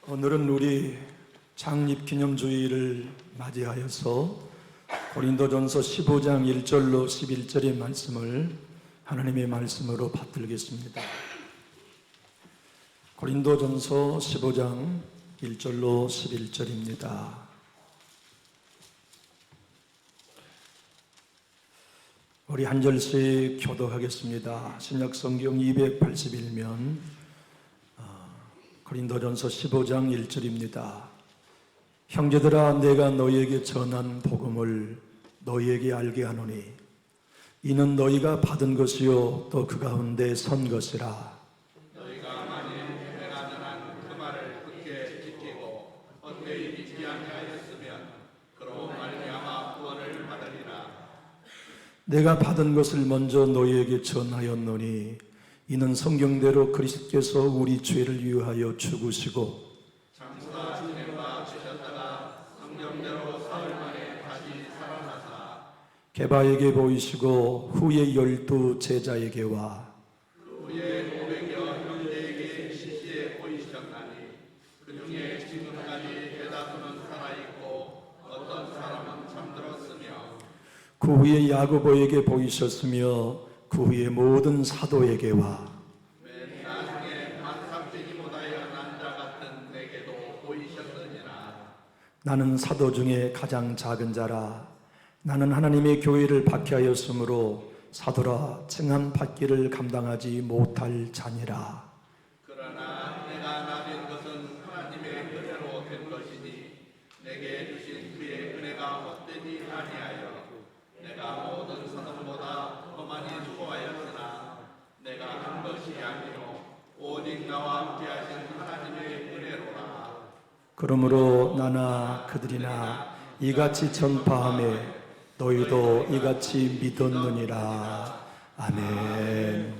오늘은 우리 창립기념주의를 맞이하여서 고린도전서 15장 1절로 11절의 말씀을 하나님의 말씀으로 받들겠습니다. 고린도전서 15장 1절로 11절입니다. 우리 한 절씩 교독하겠습니다. 신약성경 281면 고린도전서 15장 1절입니다. 형제들아, 내가 너희에게 전한 복음을 너희에게 알게 하노니 이는 너희가 받은 것이요 또 그 가운데 선 것이라. 너희가 만일 행하는 한 그 말을 굳게 지키고 헛되이 믿지 아니하였으면 그로 말미암아 구원을 받으리라. 내가 받은 것을 먼저 너희에게 전하였노니 이는 성경대로 그리스도께서 우리 죄를 위하여 죽으시고 장사 진행 바 되셨다가 성경대로 사흘 만에 다시 살아나사 게바에게 보이시고 후에 12 제자에게와 그 후에 500여 형제에게 시시에 보이셨나니 그 중에 지금까지 대다수는 살아있고 어떤 사람은 잠들었으며 그 후에 야고보에게 보이셨으며 그 후에 모든 사도에게와 맨 나중에 만삭되지 못하여 난 자 같은 내게도 보이셨느니라. 나는 사도 중에 가장 작은 자라. 나는 하나님의 교회를 박해하였으므로 사도라 칭함 받기를 감당하지 못할 자니라. 그러나 내가 나된 것은 하나님의 은혜로 된 것이니 내게 주신 그의 은혜가 헛되지 아니하여 내가 모든 사람보다 더 많이 수고하였으나 내가 한 것이 아니요 오직 나와 함께하신 하나님의 은혜로라. 그러므로 나나 그들이나 이같이 전파하며 너희도 이같이 믿었느니라. 아멘.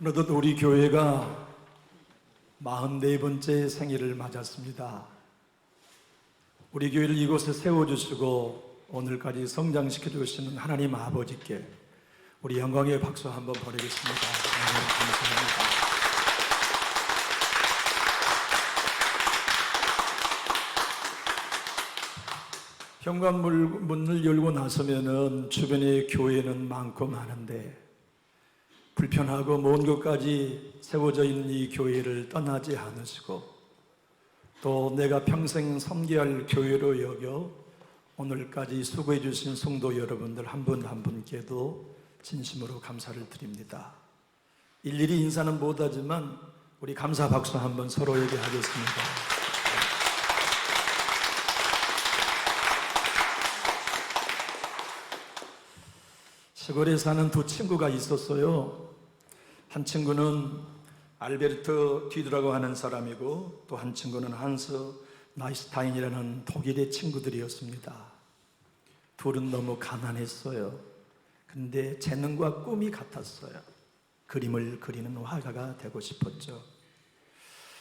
어느덧 우리 교회가 44번째 생일을 맞았습니다. 우리 교회를 이곳에 세워주시고 오늘까지 성장시켜 주시는 하나님 아버지께 우리 영광의 박수 한번 보내겠습니다. 감사합니다. 현관문을 열고 나서면은 주변에 교회는 많고 많은데 불편하고 먼 곳까지 세워져 있는 이 교회를 떠나지 않으시고 또 내가 평생 섬겨할 교회로 여겨 오늘까지 수고해 주신 성도 여러분들 한 분 한 분께도 진심으로 감사를 드립니다. 일일이 인사는 못하지만 우리 감사 박수 한번 서로에게 하겠습니다. 시골에 사는 두 친구가 있었어요. 한 친구는 알베르트 뒤드라고 하는 사람이고 또 한 친구는 한스 나이스타인이라는 독일의 친구들이었습니다. 둘은 너무 가난했어요. 근데 재능과 꿈이 같았어요. 그림을 그리는 화가가 되고 싶었죠.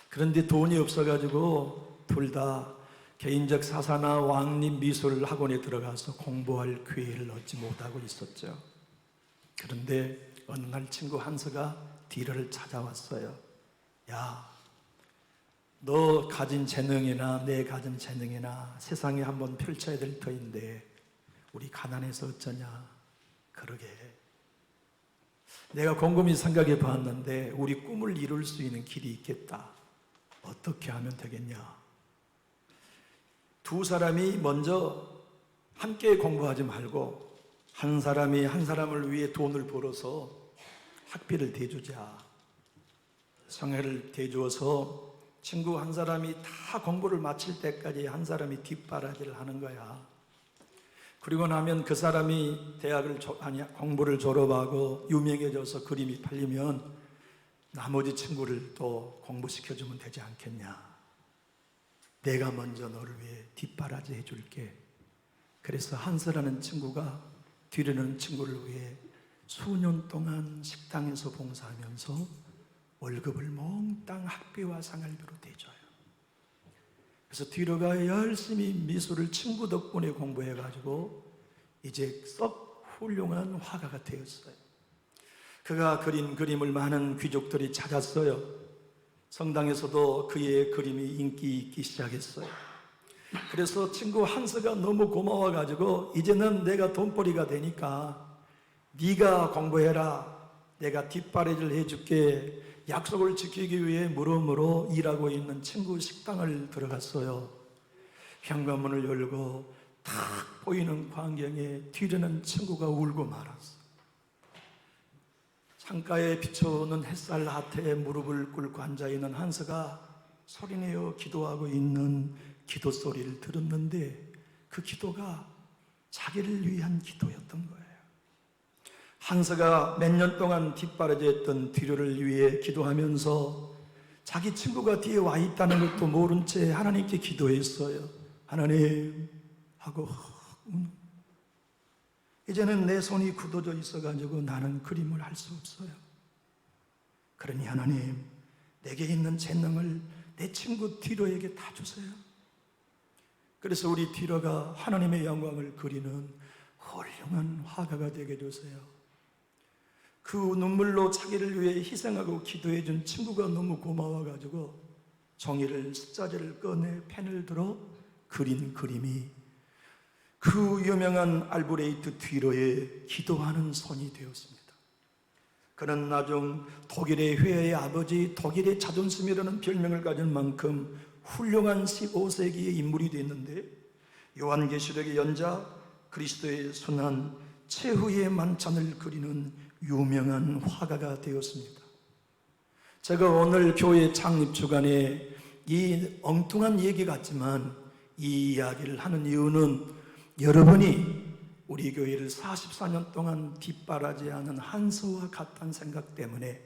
그런데 돈이 없어가지고 둘 다 개인적 사사나 왕립 미술 학원에 들어가서 공부할 기회를 얻지 못하고 있었죠. 그런데 어느 날 친구 한스가 디러를 찾아왔어요. 야, 너 가진 재능이나 내 가진 재능이나 세상에 한번 펼쳐야 될 터인데 우리 가난해서 어쩌냐. 그러게, 내가 곰곰이 생각해 봤는데 우리 꿈을 이룰 수 있는 길이 있겠다. 어떻게 하면 되겠냐. 두 사람이 먼저 함께 공부하지 말고 한 사람이 한 사람을 위해 돈을 벌어서 학비를 대주자. 성회를 대주어서 친구 한 사람이 다 공부를 마칠 때까지 한 사람이 뒷바라지를 하는 거야. 그리고 나면 그 사람이 공부를 졸업하고 유명해져서 그림이 팔리면 나머지 친구를 또 공부시켜주면 되지 않겠냐. 내가 먼저 너를 위해 뒷바라지 해줄게. 그래서 한스라는 친구가 뒤르는 친구를 위해 수년 동안 식당에서 봉사하면서 월급을 몽땅 학비와 생활비로 대줘요. 그래서 뒤로가 열심히 미술을 친구 덕분에 공부해가지고 이제 썩 훌륭한 화가가 되었어요. 그가 그린 그림을 많은 귀족들이 찾았어요. 성당에서도 그의 그림이 인기 있기 시작했어요. 그래서 친구 한스가 너무 고마워가지고 이제는 내가 돈벌이가 되니까 네가 공부해라. 내가 뒷바라지를 해줄게. 약속을 지키기 위해 물음으로 일하고 있는 친구 식당을 들어갔어요. 현관문을 열고 탁 보이는 광경에 뒤르는 친구가 울고 말았어. 창가에 비춰오는 햇살 하태에 무릎을 꿇고 앉아있는 한스가 소리내어 기도하고 있는 기도 소리를 들었는데 그 기도가 자기를 위한 기도였던 거예요. 한스가 몇 년 동안 뒷바라지했던 뒤로를 위해 기도하면서 자기 친구가 뒤에 와 있다는 것도 모른 채 하나님께 기도했어요. 하나님 하고 이제는 내 손이 굳어져 있어가지고 나는 그림을 할 수 없어요. 그러니 하나님, 내게 있는 재능을 내 친구 디러에게 다 주세요. 그래서 우리 디러가 하나님의 영광을 그리는 훌륭한 화가가 되게 해주세요. 그 눈물로 자기를 위해 희생하고 기도해 준 친구가 너무 고마워가지고 종이를 숫자지를 꺼내 펜을 들어 그린 그림이 그 유명한 알브레이트 뒤로의 기도하는 손이 되었습니다. 그는 나중 독일의 회의 아버지, 독일의 자존심이라는 별명을 가진 만큼 훌륭한 15세기의 인물이 됐는데 요한계시록의 연자, 그리스도의 순환, 최후의 만찬을 그리는 유명한 화가가 되었습니다. 제가 오늘 교회 창립 주간에 이 엉뚱한 얘기 같지만 이 이야기를 하는 이유는 여러분이 우리 교회를 44년 동안 뒷바라지하는 한스와 같다는 생각 때문에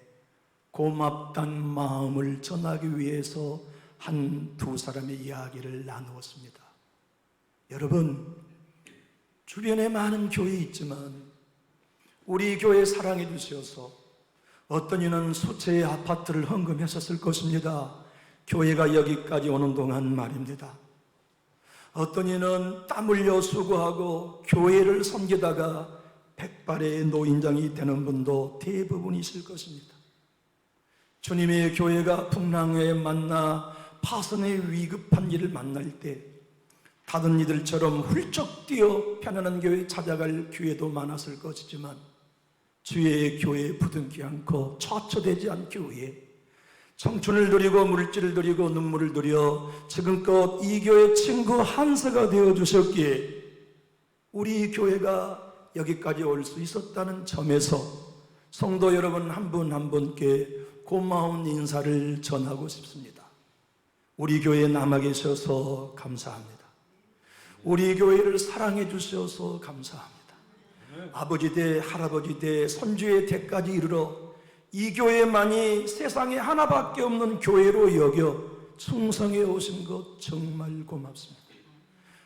고맙다는 마음을 전하기 위해서 두 사람의 이야기를 나누었습니다. 여러분, 주변에 많은 교회 있지만 우리 교회 사랑해 주셔서 어떤 이는 수채의 아파트를 헌금했었을 것입니다. 교회가 여기까지 오는 동안 말입니다. 어떤 이는 땀 흘려 수고하고 교회를 섬기다가 백발의 노인장이 되는 분도 대부분이실 것입니다. 주님의 교회가 풍랑에 만나 파선의 위급한 일을 만날 때 다른 이들처럼 훌쩍 뛰어 편안한 교회 찾아갈 기회도 많았을 것이지만 주의 교회에 부둥키 않고 처처되지 않기 위해 청춘을 들이고 물질을 들이고 눈물을 들여 지금껏 이 교회 친구 한서가 되어주셨기에 우리 교회가 여기까지 올 수 있었다는 점에서 성도 여러분 한 분 한 분께 고마운 인사를 전하고 싶습니다. 우리 교회에 남아 계셔서 감사합니다. 우리 교회를 사랑해 주셔서 감사합니다. 아버지 대 할아버지 대 손주의 대까지 이르러 이 교회만이 세상에 하나밖에 없는 교회로 여겨 충성해 오신 것 정말 고맙습니다.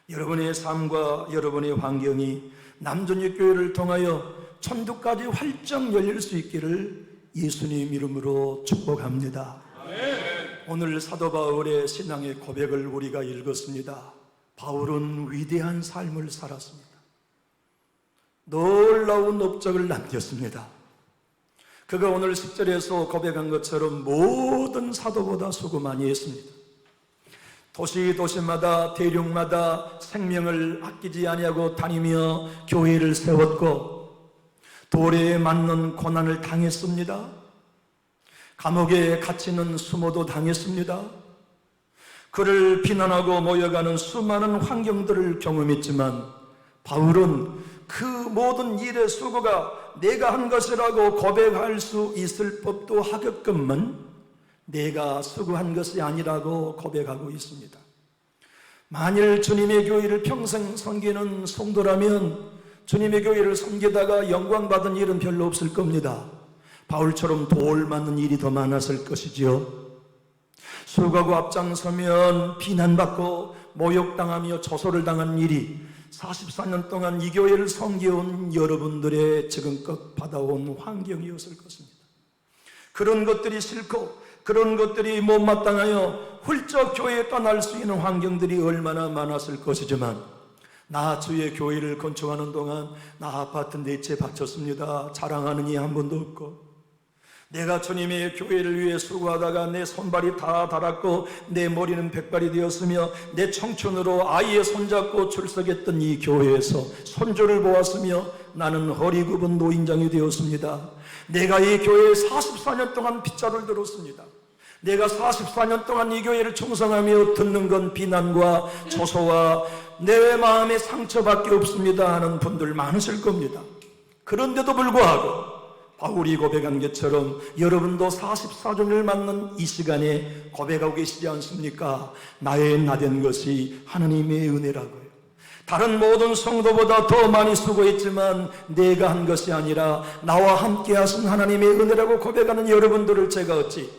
여러분의 삶과 여러분의 환경이 남존육 교회를 통하여 천국까지 활짝 열릴 수 있기를 예수님 이름으로 축복합니다. 오늘 사도 바울의 신앙의 고백을 우리가 읽었습니다. 바울은 위대한 삶을 살았습니다. 놀라운 업적을 남겼습니다. 그가 오늘 10절에서 고백한 것처럼 모든 사도보다 수고 많이 했습니다. 도시마다 대륙마다 생명을 아끼지 아니하고 다니며 교회를 세웠고 도래에 맞는 고난을 당했습니다. 감옥에 갇히는 수모도 당했습니다. 그를 비난하고 모여가는 수많은 환경들을 경험했지만 바울은 그 모든 일의 수고가 내가 한 것이라고 고백할 수 있을 법도 하게끔만 내가 수고한 것이 아니라고 고백하고 있습니다. 만일 주님의 교회를 평생 섬기는 성도라면 주님의 교회를 섬기다가 영광받은 일은 별로 없을 겁니다. 바울처럼 돌 맞는 일이 더 많았을 것이지요. 수고하고 앞장서면 비난받고 모욕당하며 조소를 당한 일이 44년 동안 이 교회를 섬겨온 여러분들의 지금껏 받아온 환경이었을 것입니다. 그런 것들이 싫고 그런 것들이 못마땅하여 훌쩍 교회에 떠날 수 있는 환경들이 얼마나 많았을 것이지만 나 주의 교회를 건축하는 동안 나 아파트 4채 바쳤습니다. 자랑하는 이 한 분도 없고 내가 주님의 교회를 위해 수고하다가 내 손발이 다 닳았고 내 머리는 백발이 되었으며 내 청춘으로 아이의 손잡고 출석했던 이 교회에서 손주를 보았으며 나는 허리 굽은 노인장이 되었습니다. 내가 이 교회에 44년 동안 빗자루를 들었습니다. 내가 44년 동안 이 교회를 충성하며 듣는 건 비난과 조소와 내 마음의 상처밖에 없습니다 하는 분들 많으실 겁니다. 그런데도 불구하고 바울이 고백한 것처럼 여러분도 44종을 맞는 이 시간에 고백하고 계시지 않습니까? 나의 나된 것이 하나님의 은혜라고요. 다른 모든 성도보다 더 많이 수고했지만 내가 한 것이 아니라 나와 함께 하신 하나님의 은혜라고 고백하는 여러분들을 제가 어찌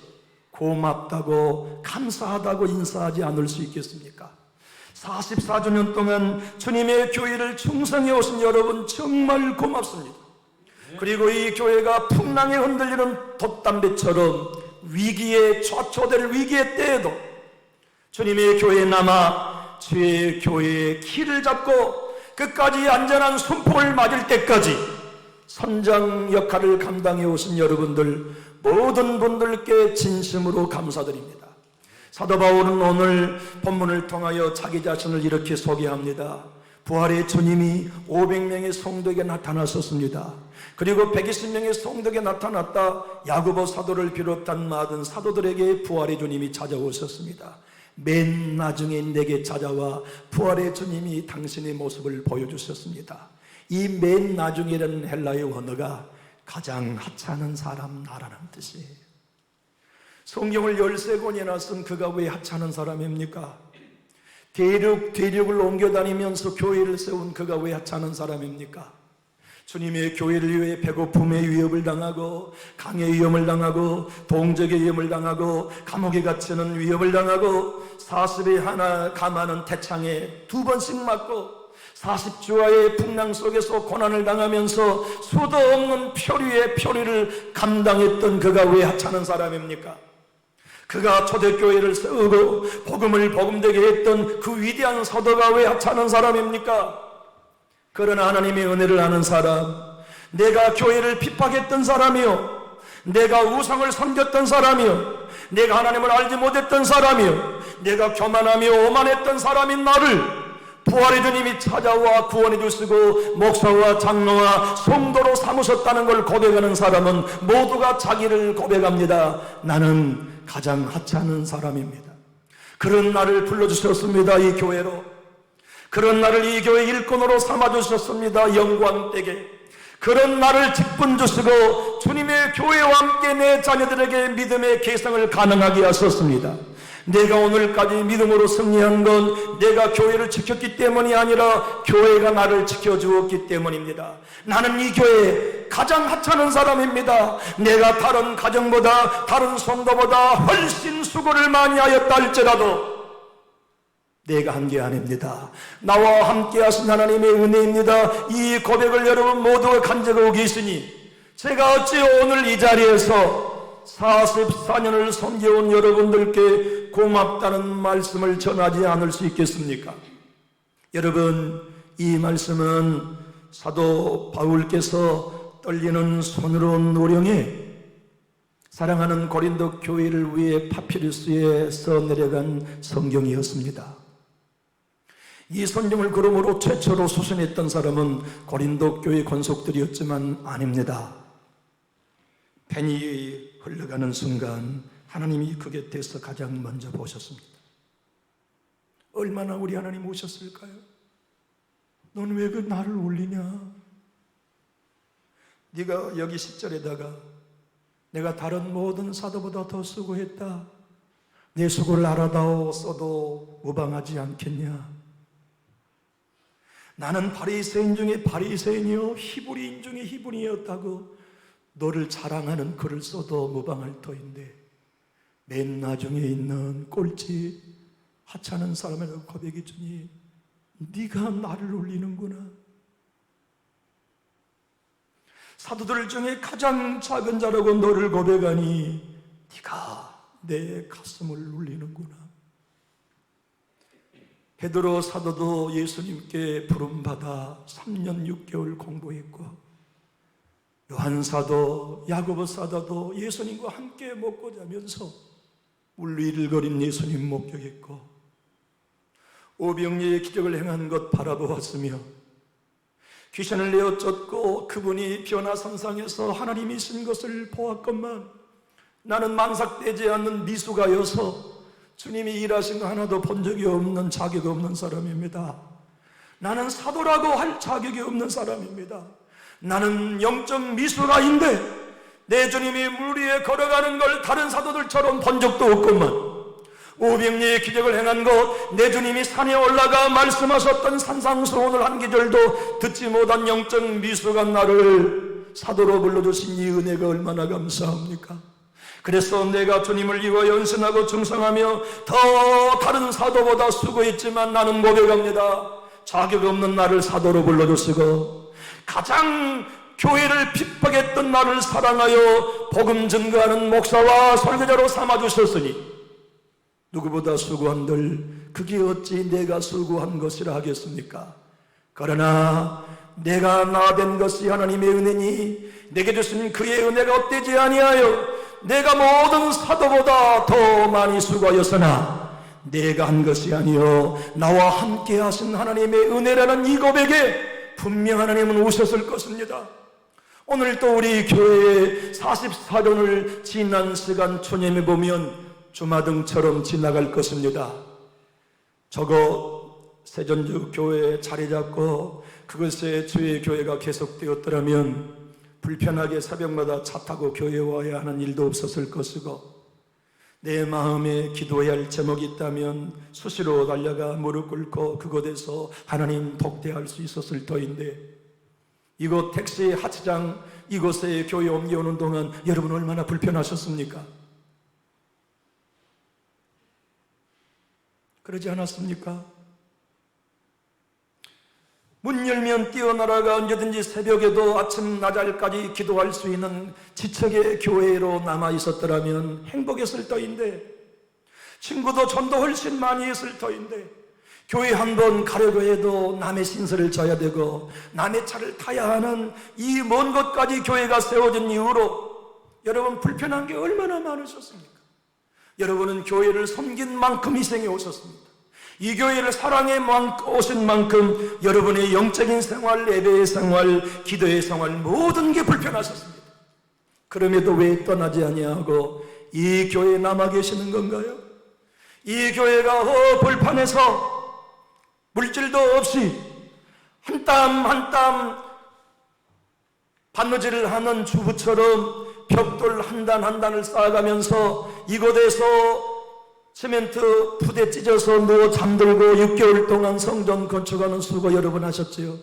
고맙다고 감사하다고 인사하지 않을 수 있겠습니까? 44주년 동안 주님의 교회를 충성해 오신 여러분 정말 고맙습니다. 그리고 이 교회가 풍랑에 흔들리는 돛담배처럼 위기에 좌초될 위기의 때에도 주님의 교회에 남아 주의 교회의 키를 잡고 끝까지 안전한 순포를 맞을 때까지 선장 역할을 감당해 오신 여러분들 모든 분들께 진심으로 감사드립니다. 사도 바울은 오늘 본문을 통하여 자기 자신을 이렇게 소개합니다. 부활의 주님이 500명의 성도에게 나타났었습니다. 그리고 120명의 성도에게 나타났다 야고보 사도를 비롯한 많은 사도들에게 부활의 주님이 찾아오셨습니다. 맨 나중에 내게 찾아와 부활의 주님이 당신의 모습을 보여주셨습니다. 이 맨 나중이라는 헬라의 원어가 가장 하찮은 사람 나라는 뜻이에요. 성경을 13권이나 쓴 그가 왜 하찮은 사람입니까? 대륙을 옮겨다니면서 교회를 세운 그가 왜 하찮은 사람입니까? 주님의 교회를 위해 배고픔의 위협을 당하고 강의 위험을 당하고 동적의 위험을 당하고 감옥에 갇히는 위협을 당하고 사슬이 하나 감하는 태창에 2번씩 맞고 40주와의 풍랑 속에서 고난을 당하면서 수도 없는 표류의 표류를 감당했던 그가 왜 하찮은 사람입니까? 그가 초대교회를 세우고 복음을 복음되게 했던 그 위대한 사도가 왜 하찮은 사람입니까? 그러나 하나님의 은혜를 아는 사람, 내가 교회를 핍박했던 사람이요, 내가 우상을 섬겼던 사람이요, 내가 하나님을 알지 못했던 사람이요, 내가 교만하며 오만했던 사람인 나를 부활의 주님이 찾아와 구원해 주시고 목사와 장로와 성도로 삼으셨다는 걸 고백하는 사람은 모두가 자기를 고백합니다. 나는 가장 하찮은 사람입니다. 그런 나를 불러주셨습니다. 이 교회로. 그런 나를 이 교회 일꾼으로 삼아주셨습니다. 영광되게. 그런 나를 직분 주시고 주님의 교회와 함께 내 자녀들에게 믿음의 개성을 가능하게 하셨습니다. 내가 오늘까지 믿음으로 승리한 건 내가 교회를 지켰기 때문이 아니라 교회가 나를 지켜주었기 때문입니다. 나는 이 교회에 가장 하찮은 사람입니다. 내가 다른 가정보다 다른 성도보다 훨씬 수고를 많이 하였다 할지라도 내가 한 게 아닙니다. 나와 함께 하신 하나님의 은혜입니다. 이 고백을 여러분 모두가 간직하고 계시니 제가 어찌 오늘 이 자리에서 44년을 섬겨온 여러분들께 고맙다는 말씀을 전하지 않을 수 있겠습니까? 여러분, 이 말씀은 사도 바울께서 떨리는 손으로 노령에 사랑하는 고린도 교회를 위해 파피루스에 써 내려간 성경이었습니다. 이 성경을 그러므로 최초로 수신했던 사람은 고린도 교회 권속들이었지만 아닙니다. 펜이 흘러가는 순간 하나님이 그 곁에서 가장 먼저 보셨습니다. 얼마나 우리 하나님 오셨을까요? 넌 왜 그 나를 올리냐? 네가 여기 10절에다가 내가 다른 모든 사도보다 더 수고했다. 내 수고를 알아다오 써도 무방하지 않겠냐? 나는 바리새인 중에 바리새인이요 히브리인 중에 히브리인이었다고 너를 자랑하는 글을 써도 무방할 터인데 맨 나중에 있는 꼴찌 하찮은 사람이라고 고백해 주니 네가 나를 울리는구나. 사도들 중에 가장 작은 자라고 너를 고백하니 네가 내 가슴을 울리는구나. 베드로 사도도 예수님께 부름받아 3년 6개월 공부했고 요한 사도, 야고보 사도도 예수님과 함께 먹고 자면서 울리를거린 예수님 목격했고 오병이의 기적을 행한 것 바라보았으며 귀신을 내어 쫓고 그분이 변화선상에서 하나님이신 것을 보았건만 나는 망삭되지 않는 미숙하여서 주님이 일하신 거 하나도 본 적이 없는 자격이 없는 사람입니다. 나는 사도라고 할 자격이 없는 사람입니다. 나는 영적 미숙아인데 내 주님이 물 위에 걸어가는 걸 다른 사도들처럼 본 적도 없구만. 오병리의 기적을 행한 것, 내 주님이 산에 올라가 말씀하셨던 산상수훈을 한 기절도 듣지 못한 영적 미숙한 나를 사도로 불러주신 이 은혜가 얼마나 감사합니까? 그래서 내가 주님을 위하여 연신하고 충성하며 더 다른 사도보다 수고했지만 나는 고백합니다. 자격 없는 나를 사도로 불러주시고 가장 교회를 핍박했던 나를 사랑하여 복음 증거하는 목사와 설교자로 삼아주셨으니 누구보다 수고한들 그게 어찌 내가 수고한 것이라 하겠습니까? 그러나 내가 나 된 것이 하나님의 은혜니 내게 주신 그의 은혜가 헛되지 아니하여 내가 모든 사도보다 더 많이 수고하였으나 내가 한 것이 아니요 나와 함께 하신 하나님의 은혜라는 이 고백에 분명 하나님은 오셨을 것입니다. 오늘 또 우리 교회에 44년을 지난 시간 초념해 보면 주마등처럼 지나갈 것입니다. 저거 세전주 교회에 자리 잡고 그것에 주의 교회가 계속되었더라면 불편하게 새벽마다 차 타고 교회에 와야 하는 일도 없었을 것이고 내 마음에 기도해야 할 제목이 있다면 수시로 달려가 무릎 꿇고 그곳에서 하나님 독대할 수 있었을 터인데 이곳 택시 하차장 이곳에 교회 옮겨오는 동안 여러분 얼마나 불편하셨습니까? 그러지 않았습니까? 문 열면 뛰어나라가 언제든지 새벽에도 아침 낮알까지 기도할 수 있는 지척의 교회로 남아 있었더라면 행복했을 터인데, 친구도 전도 훨씬 많이 했을 터인데, 교회 한 번 가려고 해도 남의 신세를 져야 되고 남의 차를 타야 하는 이 먼 곳까지 교회가 세워진 이후로 여러분 불편한 게 얼마나 많으셨습니까? 여러분은 교회를 섬긴 만큼 희생해 오셨습니다. 이 교회를 사랑해 오신 만큼 여러분의 영적인 생활, 예배의 생활, 기도의 생활 모든 게 불편하셨습니다. 그럼에도 왜 떠나지 아니하고 이 교회에 남아 계시는 건가요? 이 교회가 벌판에서 물질도 없이 한 땀 한 땀 바느질을 하는 주부처럼 벽돌 한 단 한 단을 쌓아가면서 이곳에서 시멘트 부대 찢어서 누워 잠들고 6개월 동안 성전 건축하는 수고 여러 번 하셨지요.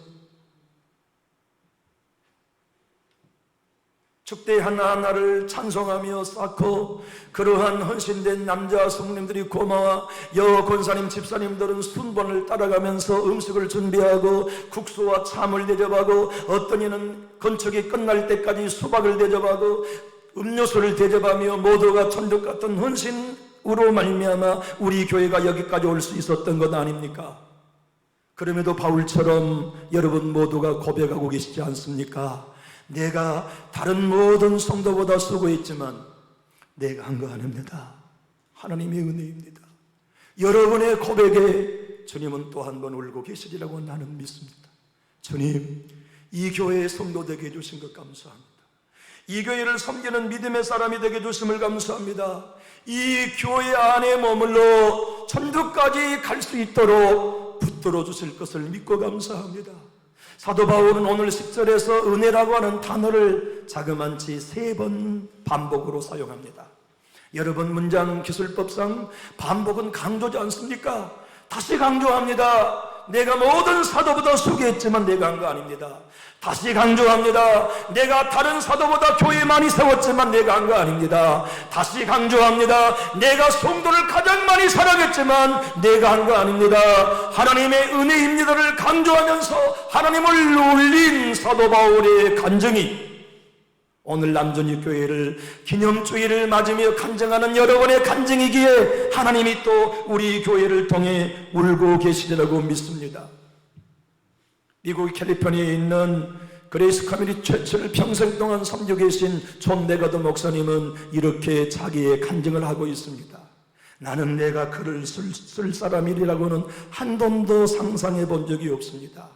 축대 하나하나를 찬송하며 쌓고 그러한 헌신된 남자 성님들이 고마워 여 권사님 집사님들은 순번을 따라가면서 음식을 준비하고 국수와 참을 대접하고 어떤 이는 건축이 끝날 때까지 수박을 대접하고 음료수를 대접하며 모두가 천국 같은 헌신으로 말미암아 우리 교회가 여기까지 올 수 있었던 것 아닙니까? 그럼에도 바울처럼 여러분 모두가 고백하고 계시지 않습니까? 내가 다른 모든 성도보다 수고했지만 내가 한 거 아닙니다. 하나님의 은혜입니다. 여러분의 고백에 주님은 또 한 번 울고 계시리라고 나는 믿습니다. 주님, 이 교회의 성도 되게 해주신 것 감사합니다. 이 교회를 섬기는 믿음의 사람이 되게 해주심을 감사합니다. 이 교회 안에 머물러 천국까지 갈 수 있도록 붙들어 주실 것을 믿고 감사합니다. 사도 바울은 오늘 10절에서 은혜라고 하는 단어를 자그만치 3번 반복으로 사용합니다. 여러분 문장 기술법상 반복은 강조지 않습니까? 다시 강조합니다. 내가 모든 사도보다 수고했지만 내가 한 거 아닙니다. 다시 강조합니다. 내가 다른 사도보다 교회 많이 세웠지만 내가 한 거 아닙니다. 다시 강조합니다. 내가 성도를 가장 많이 사랑했지만 내가 한 거 아닙니다. 하나님의 은혜입니다를 강조하면서 하나님을 놀린 사도 바울의 간증이 오늘 남전유 교회를 기념주일을 맞으며 간증하는 여러분의 간증이기에 하나님이 또 우리 교회를 통해 울고 계시리라고 믿습니다. 미국 캘리포니아에 있는 그레이스 커뮤니티 처치를 평생 동안 섬기고 계신 존 네가드 목사님은 이렇게 자기의 간증을 하고 있습니다. 나는 내가 글을 쓸 사람이라고는 한 번도 상상해 본 적이 없습니다.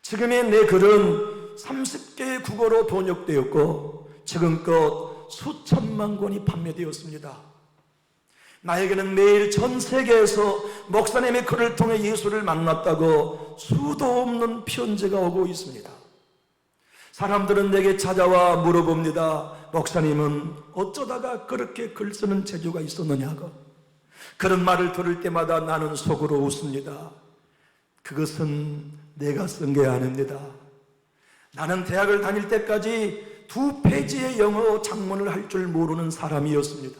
지금의 내 글은 30개의 국어로 번역되었고 지금껏 수천만 권이 판매되었습니다. 나에게는 매일 전 세계에서 목사님의 글을 통해 예수를 만났다고 수도 없는 편지가 오고 있습니다. 사람들은 내게 찾아와 물어봅니다. 목사님은 어쩌다가 그렇게 글 쓰는 재주가 있었느냐고. 그런 말을 들을 때마다 나는 속으로 웃습니다. 그것은 내가 쓴 게 아닙니다. 나는 대학을 다닐 때까지 2페이지의 영어 작문을 할 줄 모르는 사람이었습니다.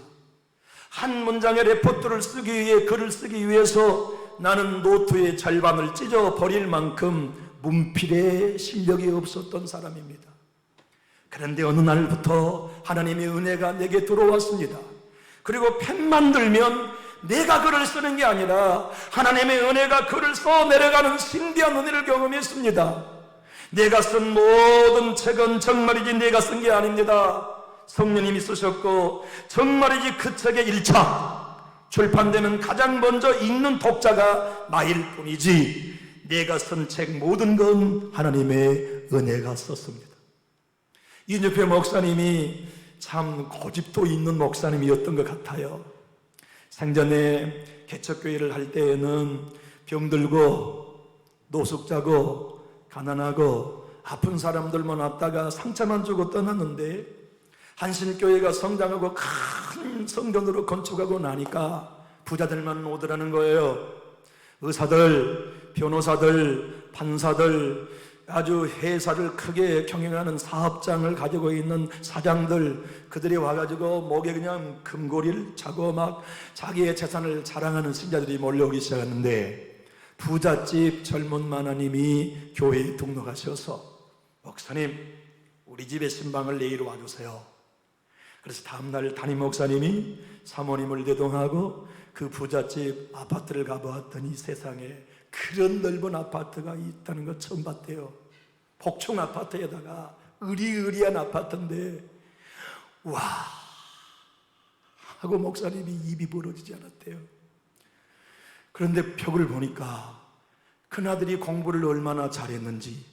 한 문장의 레포트를 쓰기 위해 글을 쓰기 위해서 나는 노트의 절반을 찢어 버릴 만큼 문필의 실력이 없었던 사람입니다. 그런데 어느 날부터 하나님의 은혜가 내게 들어왔습니다. 그리고 펜만 들면 내가 글을 쓰는 게 아니라 하나님의 은혜가 글을 써 내려가는 신비한 은혜를 경험했습니다. 내가 쓴 모든 책은 정말이지 내가 쓴 게 아닙니다. 성령님이 쓰셨고 정말이지 그 책의 1차 출판되면 가장 먼저 읽는 독자가 나일 뿐이지 내가 쓴 책 모든 건 하나님의 은혜가 썼습니다. 이준표 목사님이 참 고집도 있는 목사님이었던 것 같아요. 생전에 개척교회를 할 때에는 병들고 노숙자고 가난하고 아픈 사람들만 왔다가 상처만 주고 떠났는데 한신교회가 성장하고 큰 성전으로 건축하고 나니까 부자들만 오더라는 거예요. 의사들, 변호사들, 판사들, 아주 회사를 크게 경영하는 사업장을 가지고 있는 사장들, 그들이 와가지고 목에 그냥 금고리를 차고 막 자기의 재산을 자랑하는 신자들이 몰려오기 시작하는데 부잣집 젊은 마나님이 교회에 등록하셔서 목사님, 우리 집에 신방을 내일 와주세요. 그래서 다음날 담임 목사님이 사모님을 대동하고 그 부잣집 아파트를 가보았더니 세상에 그런 넓은 아파트가 있다는 거 처음 봤대요. 복층 아파트에다가 으리으리한 아파트인데 와 하고 목사님이 입이 벌어지지 않았대요. 그런데 벽을 보니까 큰아들이 공부를 얼마나 잘했는지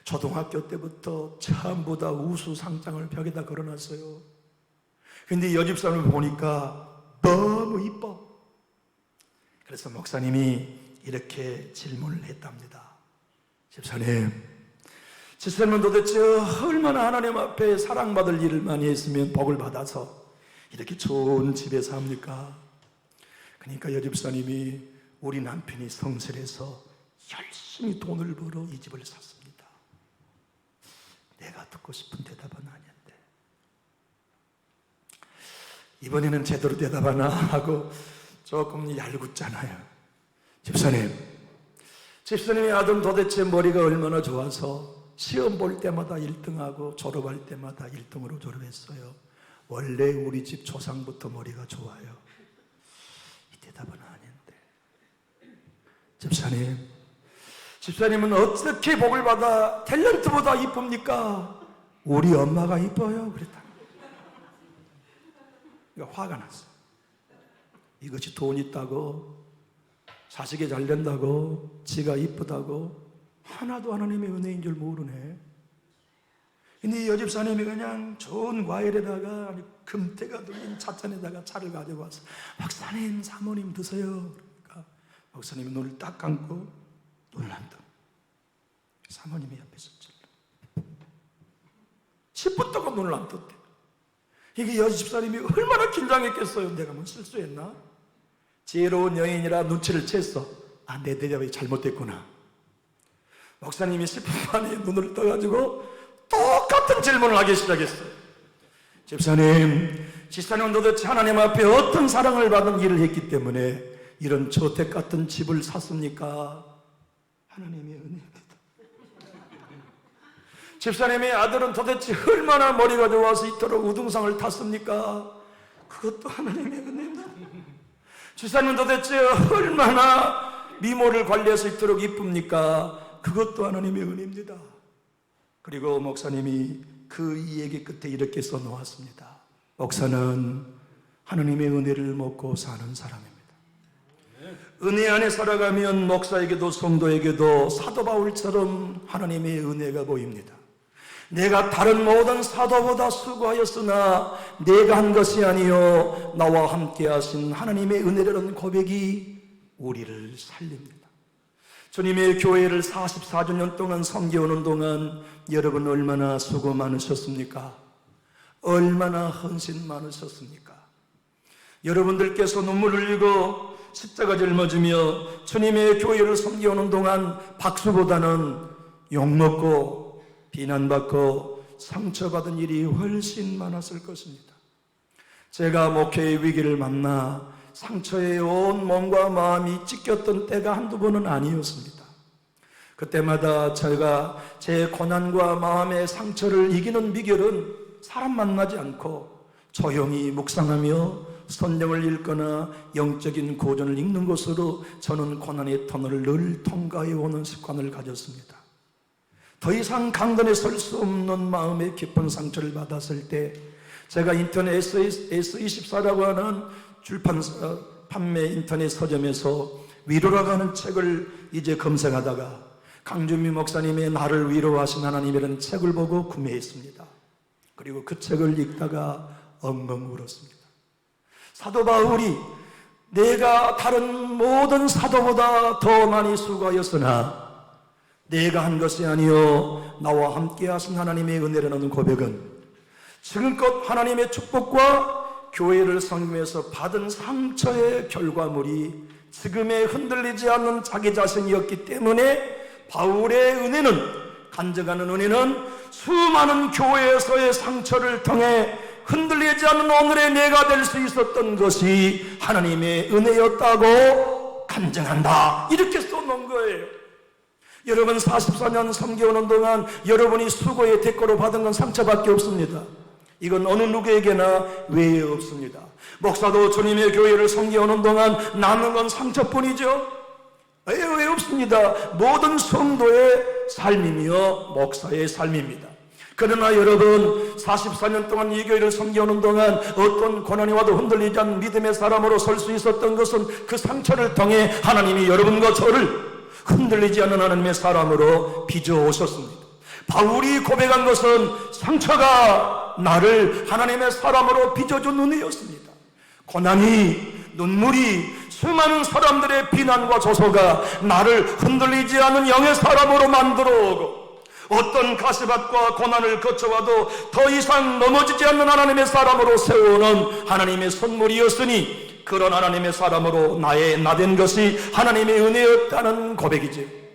초등학교 때부터 전부 다 우수상장을 벽에다 걸어놨어요. 근데 여집사람을 보니까 너무 이뻐. 그래서 목사님이 이렇게 질문을 했답니다. 집사님은 도대체 얼마나 하나님 앞에 사랑받을 일을 많이 했으면 복을 받아서 이렇게 좋은 집에 삽니까? 그러니까 여집사님이 우리 남편이 성실해서 열심히 돈을 벌어 이 집을 샀습니다. 내가 듣고 싶은 대답은 아닌데 이번에는 제대로 대답하나 하고 조금 얄궂잖아요. 집사님의 아들은 도대체 머리가 얼마나 좋아서 시험 볼 때마다 1등하고 졸업할 때마다 1등으로 졸업했어요. 원래 우리 집 조상부터 머리가 좋아요. 이 대답은 아닌데. 집사님은 어떻게 복을 받아 탤런트보다 이쁩니까? 우리 엄마가 이뻐요. 그랬다. 그러니까 화가 났어. 이것이 돈 있다고, 자식이 잘 된다고, 지가 이쁘다고 하나도 하나님의 은혜인 줄 모르네. 근데 이 여집사님이 그냥 좋은 과일에다가 금태가 들린 찻잔에다가 차를 가지고 와서 목사님, 사모님 드세요. 그러니까 목사님이 눈을 딱 감고 놀란다. 사모님이 옆에서 10분 동안 눈을 안 떴대. 이게 여집사님이 얼마나 긴장했겠어요. 내가 뭐 실수했나? 지혜로운 여인이라 눈치를 챘어. 아, 내 대답이 잘못됐구나. 목사님이 10분 만에 눈을 떠가지고 똑같은 질문을 하기 시작했어요. 집사님은 도대체 하나님 앞에 어떤 사랑을 받은 일을 했기 때문에 이런 저택 같은 집을 샀습니까? 하나님의 은혜입니다. 집사님의 아들은 도대체 얼마나 머리가 좋아서 이토록 우등상을 탔습니까? 그것도 하나님의 은혜입니다. 집사님은 도대체 얼마나 미모를 관리해서 이토록 이쁩니까? 그것도 하나님의 은혜입니다. 그리고 목사님이 그 이야기 끝에 이렇게 써놓았습니다. 목사는 하나님의 은혜를 먹고 사는 사람입니다. 은혜 안에 살아가면 목사에게도 성도에게도 사도 바울처럼 하나님의 은혜가 보입니다. 내가 다른 모든 사도보다 수고하였으나 내가 한 것이 아니요 나와 함께 하신 하나님의 은혜라는 고백이 우리를 살립니다. 주님의 교회를 44주년 동안 섬겨오는 동안 여러분 얼마나 수고 많으셨습니까? 얼마나 헌신 많으셨습니까? 여러분들께서 눈물 흘리고 십자가 짊어지며 주님의 교회를 섬겨오는 동안 박수보다는 욕먹고 비난받고 상처받은 일이 훨씬 많았을 것입니다. 제가 목회의 위기를 만나 상처에 온 몸과 마음이 찢겼던 때가 한두 번은 아니었습니다. 그때마다 제가 제 고난과 마음의 상처를 이기는 비결은 사람 만나지 않고 조용히 묵상하며 성경을 읽거나 영적인 고전을 읽는 것으로 저는 고난의 터널을 늘 통과해 오는 습관을 가졌습니다. 더 이상 강단에 설 수 없는 마음의 깊은 상처를 받았을 때 제가 인터넷 S24라고 하는 출판사 판매 인터넷 서점에서 위로라고 하는 책을 이제 검색하다가 강준미 목사님의 나를 위로하신 하나님이라는 책을 보고 구매했습니다. 그리고 그 책을 읽다가 엉엉 울었습니다. 사도 바울이 내가 다른 모든 사도보다 더 많이 수고하였으나 내가 한 것이 아니요 나와 함께 하신 하나님의 은혜라는 고백은 지금껏 하나님의 축복과 교회를 섬기면서 받은 상처의 결과물이 지금에 흔들리지 않는 자기 자신이었기 때문에 바울의 은혜는, 간증하는 은혜는 수많은 교회에서의 상처를 통해 흔들리지 않는 오늘의 내가 될 수 있었던 것이 하나님의 은혜였다고 간증한다. 이렇게 써 심은 거예요. 여러분 44년 섬겨오는 동안 여러분이 수고의 대가로 받은 건 상처밖에 없습니다. 이건 어느 누구에게나 외에 없습니다. 목사도 주님의 교회를 섬겨오는 동안 남은 건 상처뿐이죠. 왜 없습니다. 모든 성도의 삶이며 목사의 삶입니다. 그러나 여러분 44년 동안 이 교회를 섬겨오는 동안 어떤 고난이 와도 흔들리지 않는 믿음의 사람으로 설 수 있었던 것은 그 상처를 통해 하나님이 여러분과 저를 흔들리지 않는 하나님의 사람으로 빚어오셨습니다. 바울이 고백한 것은 상처가 나를 하나님의 사람으로 빚어준 은혜였습니다. 고난이, 눈물이, 수많은 사람들의 비난과 조소가 나를 흔들리지 않는 영의 사람으로 만들어오고, 어떤 가시밭과 고난을 거쳐와도 더 이상 넘어지지 않는 하나님의 사람으로 세워오는 하나님의 선물이었으니, 그런 하나님의 사람으로 나된 것이 하나님의 은혜였다는 고백이지.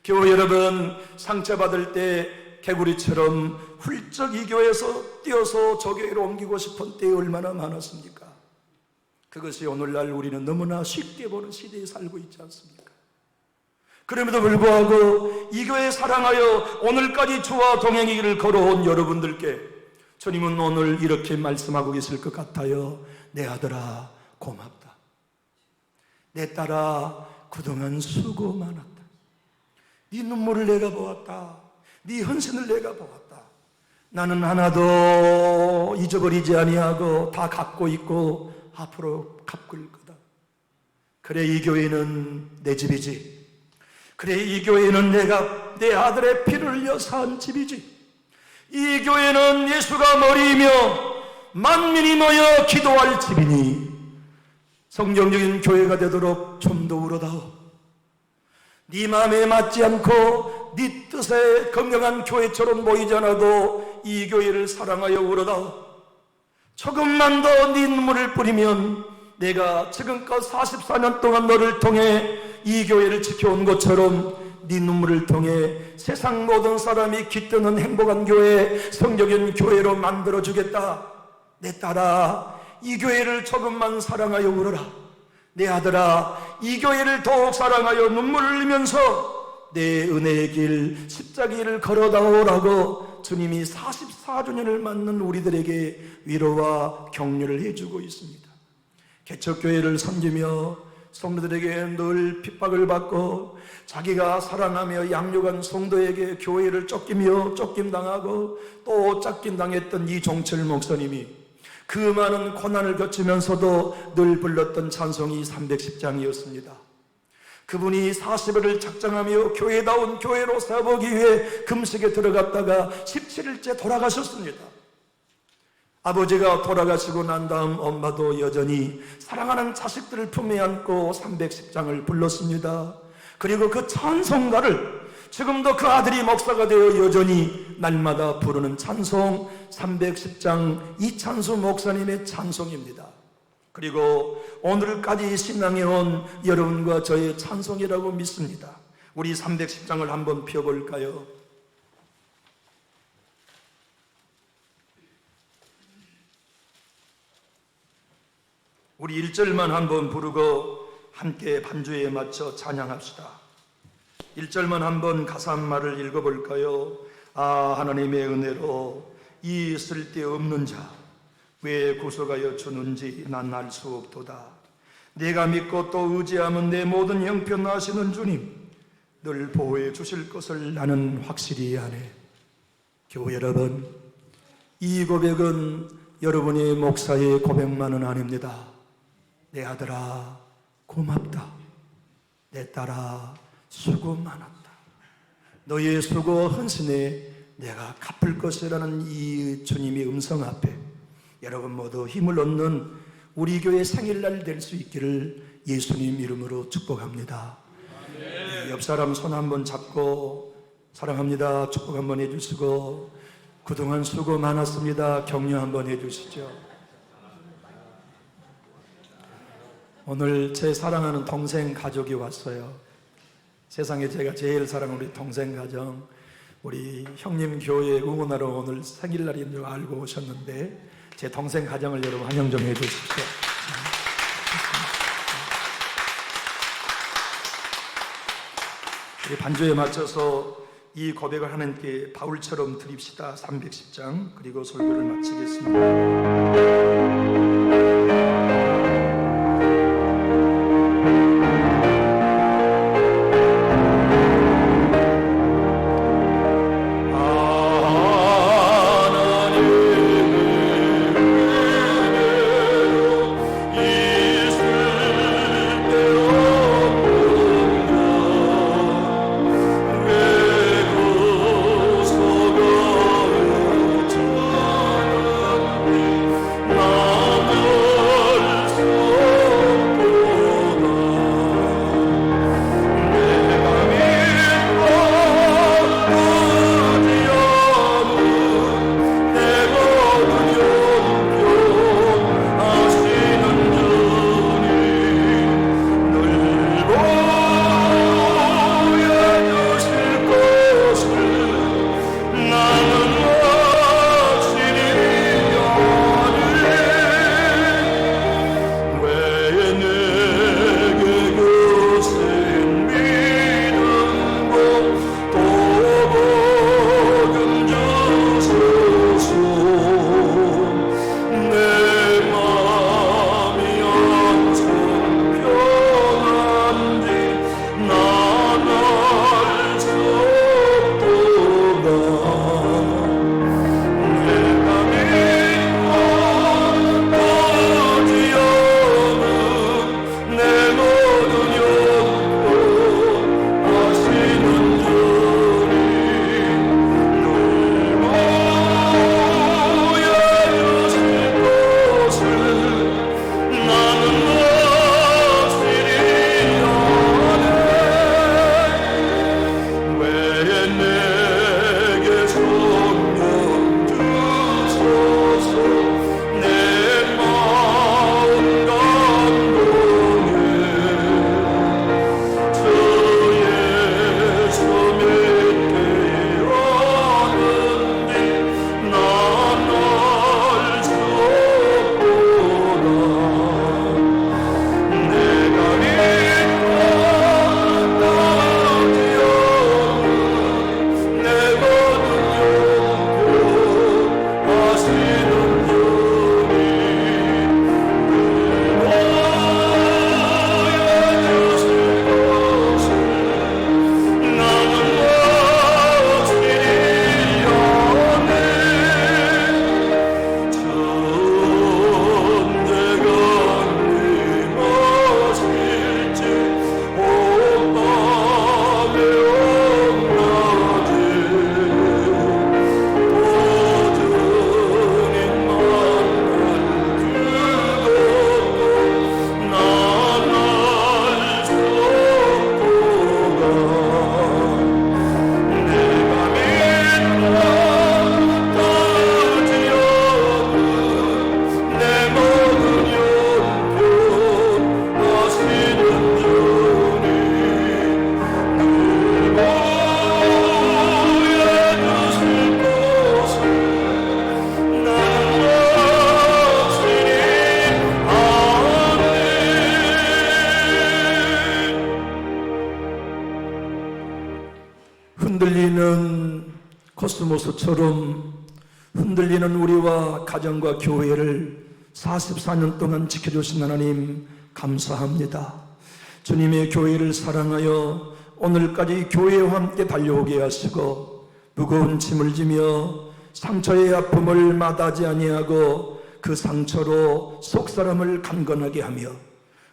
교회 여러분, 상처받을 때 개구리처럼 훌쩍 이 교회에서 뛰어서 저 교회로 옮기고 싶은 때 얼마나 많았습니까? 그것이 오늘날 우리는 너무나 쉽게 보는 시대에 살고 있지 않습니까? 그럼에도 불구하고 이 교회 사랑하여 오늘까지 주와 동행의 길을 걸어온 여러분들께 주님은 오늘 이렇게 말씀하고 계실 것 같아요. 내 아들아 고맙다. 내 딸아 그동안 수고 많았다. 네 눈물을 내가 보았다. 네 헌신을 내가 보았다. 나는 하나도 잊어버리지 아니하고 다 갖고 있고 앞으로 갚을 거다. 그래, 이 교회는 내 집이지. 그래, 이 교회는 내가 내 아들의 피를 흘려 산 집이지. 이 교회는 예수가 머리이며 만민이 모여 기도할 집이니 성경적인 교회가 되도록 좀 더 울어다오. 네 마음에 맞지 않고 네 뜻에 건강한 교회처럼 보이지 않아도 이 교회를 사랑하여 울어다오. 조금만 더 네 눈물을 뿌리면 내가 지금껏 44년 동안 너를 통해 이 교회를 지켜온 것처럼 네 눈물을 통해 세상 모든 사람이 깃드는 행복한 교회, 성적인 교회로 만들어주겠다. 내 딸아, 이 교회를 조금만 사랑하여 울어라. 내 아들아, 이 교회를 더욱 사랑하여 눈물을 흘리면서 내 은혜의 길, 십자가의 길을 걸어다오라고 주님이 44주년을 맞는 우리들에게 위로와 격려를 해주고 있습니다. 개척교회를 섬기며 성도들에게 늘 핍박을 받고 자기가 사랑하며 양육한 성도에게 교회를 쫓기며 쫓김당하고 또 쫓김당했던 이 종철 목사님이 그 많은 고난을 거치면서도 늘 불렀던 찬송이 310장이었습니다. 그분이 40일을 작정하며 교회다운 교회로 세워보기 위해 금식에 들어갔다가 17일째 돌아가셨습니다. 아버지가 돌아가시고 난 다음 엄마도 여전히 사랑하는 자식들을 품에 안고 310장을 불렀습니다. 그리고 그 찬송가를 지금도 그 아들이 목사가 되어 여전히 날마다 부르는 찬송 310장 이찬수 목사님의 찬송입니다. 그리고 오늘까지 신앙해 온 여러분과 저의 찬송이라고 믿습니다. 우리 310장을 한번 펴볼까요? 우리 1절만 한번 부르고 함께 반주에 맞춰 찬양합시다. 1절만 한번 가사 한 말을 읽어볼까요? 아, 하나님의 은혜로 이 쓸데없는 자 왜 구속하여 주는지 난 알 수 없도다. 내가 믿고 또 의지하면 내 모든 형편 아시는 주님 늘 보호해 주실 것을 나는 확실히 아네. 교회 여러분, 이 고백은 여러분의 목사의 고백만은 아닙니다. 내 아들아 고맙다. 내 딸아 수고 많았다. 너의 수고 헌신에 내가 갚을 것이라는 이 주님의 음성 앞에 여러분 모두 힘을 얻는 우리 교회 생일날 될 수 있기를 예수님 이름으로 축복합니다. 네, 옆 사람 손 한번 잡고 사랑합니다 축복 한번 해주시고 그동안 수고 많았습니다 격려 한번 해주시죠. 오늘 제 사랑하는 동생 가족이 왔어요. 세상에 제가 제일 사랑하는 우리 동생 가정, 우리 형님 교회 응원하러 오늘 생일날인 줄 알고 오셨는데 제 동생 가정을 여러분 환영 좀 해주십시오. 우리 반주에 맞춰서 이 고백을 하나님께 바울처럼 드립시다. 310장 그리고 설교를 마치겠습니다. 흔들리는 코스모스처럼 흔들리는 우리와 가정과 교회를 44년 동안 지켜주신 하나님 감사합니다. 주님의 교회를 사랑하여 오늘까지 교회와 함께 달려오게 하시고 무거운 짐을 지며 상처의 아픔을 마다하지 아니하고 그 상처로 속사람을 강건하게 하며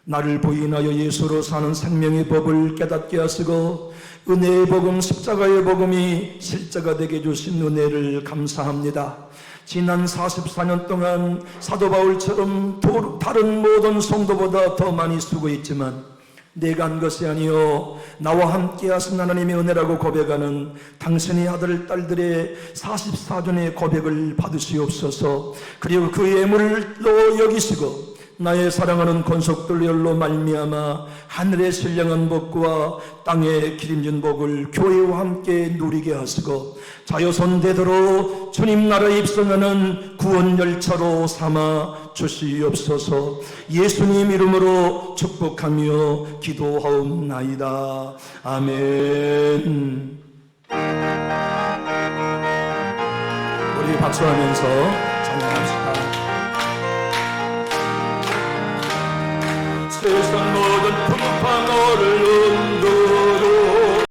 나를 부인하여 예수로 사는 생명의 법을 깨닫게 하시고 은혜의 복음, 십자가의 복음이 실제가 되게 해주신 은혜를 감사합니다. 지난 44년 동안 사도 바울처럼 다른 모든 성도보다 더 많이 수고했지만 내가 한 것이 아니요 나와 함께 하신 하나님의 은혜라고 고백하는 당신의 아들 딸들의 44전의 고백을 받으시옵소서. 그리고 그 예물로 여기시고 나의 사랑하는 권속들열로 말미암아 하늘의 신령한 복과 땅의 기름진 복을 교회와 함께 누리게 하시고 자유손 되도록 주님 나라에 입성하는 구원 열차로 삼아 주시옵소서. 예수님 이름으로 축복하며 기도하옵나이다. 아멘. 우리 박수하면서 찬양합시다. 세상 모든 풍파 너를